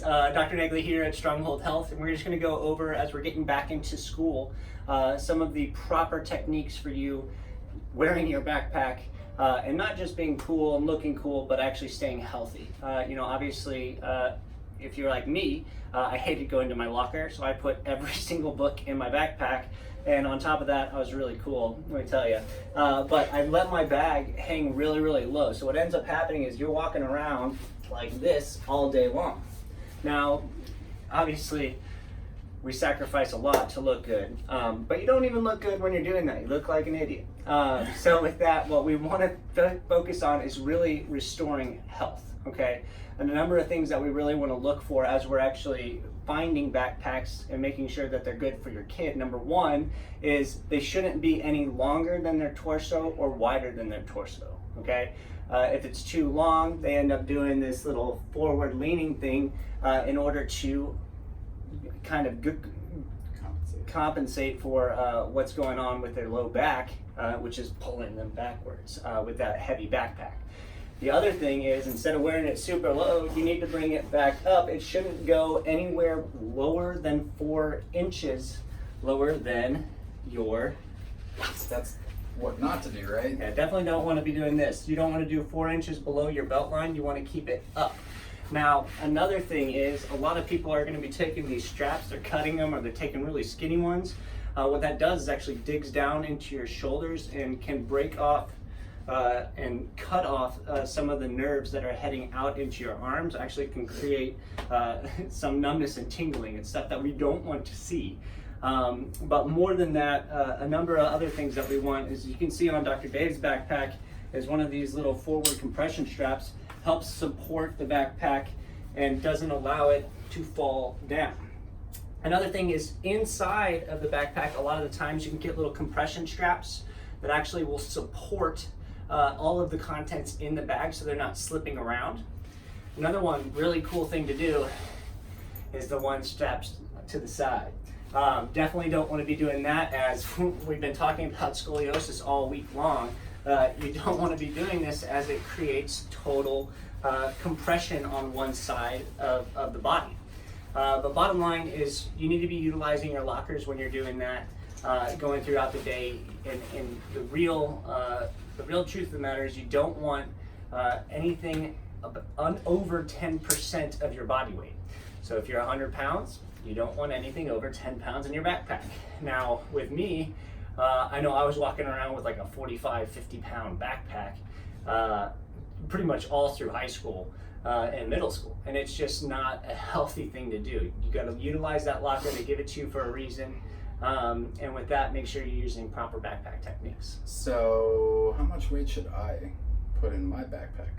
Dr. Negley here at Stronghold Health, and we're just going to go over, as we're getting back into school, some of the proper techniques for you wearing your backpack and not just being cool and looking cool, but actually staying healthy. Obviously, if you're like me, I hated going to my locker, so I put every single book in my backpack. And on top of that, I was really cool, let me tell you. But I let my bag hang really, really low. So what ends up happening is you're walking around like this all day long. Now, obviously, we sacrifice a lot to look good, but you don't even look good when you're doing that. You look like an idiot. So with that, what we want to focus on is really restoring health, okay? And a number of things that we really want to look for as we're actually finding backpacks and making sure that they're good for your kid. Number one is they shouldn't be any longer than their torso or wider than their torso, okay? If it's too long, they end up doing this little forward leaning thing in order to kind of compensate for what's going on with their low back, which is pulling them backwards with that heavy backpack. The other thing is, instead of wearing it super low, you need to bring it back up. It shouldn't go anywhere lower than 4 inches lower than your... That's what not to do, right? Yeah, definitely don't want to be doing this. You don't want to do 4 inches below your belt line. You want to keep it up. Now, another thing is, a lot of people are going to be taking these straps, they're cutting them, or they're taking really skinny ones. What that does is actually digs down into your shoulders and can break off and cut off some of the nerves that are heading out into your arms. Actually can create some numbness and tingling and stuff that we don't want to see. But more than that, a number of other things that we want is, you can see on Dr. Dave's backpack is one of these little forward compression straps, helps support the backpack and doesn't allow it to fall down. Another thing is, inside of the backpack, a lot of the times you can get little compression straps that actually will support all of the contents in the bag so they're not slipping around. Another one really cool thing to do is the one strapped to the side. Definitely don't want to be doing that, as we've been talking about scoliosis all week long. You don't want to be doing this, as it creates total compression on one side of the body. The bottom line is, you need to be utilizing your lockers when you're doing that, going throughout the day. And the real truth of the matter is, you don't want anything over 10% of your body weight. So if you're 100 pounds, you don't want anything over 10 pounds in your backpack. Now, with me, I know I was walking around with like a 45, 50 pound backpack pretty much all through high school and middle school. And it's just not a healthy thing to do. You got to utilize that locker. They give it to you for a reason. And with that, make sure you're using proper backpack techniques. So how much weight should I put in my backpack?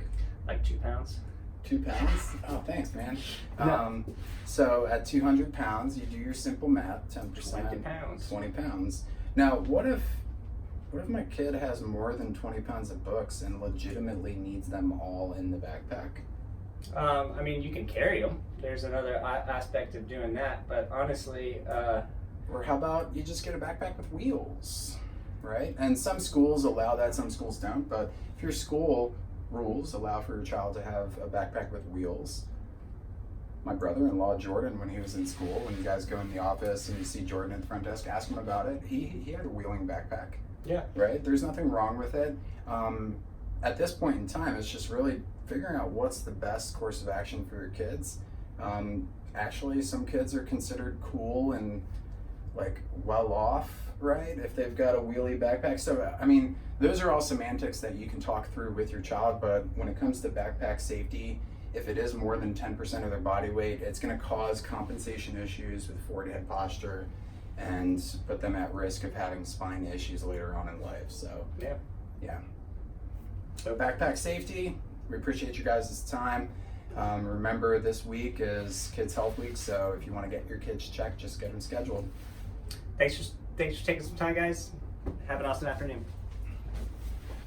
Like 2 pounds. 2 pounds? Oh, thanks, man. No. So at 200 pounds, you do your simple math, 10%. 20 pounds. 20 pounds. Now, what if my kid has more than 20 pounds of books and legitimately needs them all in the backpack? I mean, you can carry them. There's another aspect of doing that, but honestly... Or how about you just get a backpack with wheels, right? And some schools allow that, some schools don't, but if your school rules allow for your child to have a backpack with wheels. My brother-in-law, Jordan, when he was in school, when you guys go in the office and you see Jordan at the front desk, ask him about it, he had a wheeling backpack. Yeah. Right? There's nothing wrong with it. At this point in time, it's just really figuring out what's the best course of action for your kids. Actually, some kids are considered cool and like well off, right, if they've got a wheelie backpack. So I mean, those are all semantics that you can talk through with your child, but when it comes to backpack safety, if it is more than 10% of their body weight, it's going to cause compensation issues with forward head posture and put them at risk of having spine issues later on in life. So yeah. So backpack safety, we appreciate you guys' time. Remember, this week is Kids Health Week, so if you want to get your kids checked, just get them scheduled. Thanks for taking some time, guys. Have an awesome afternoon.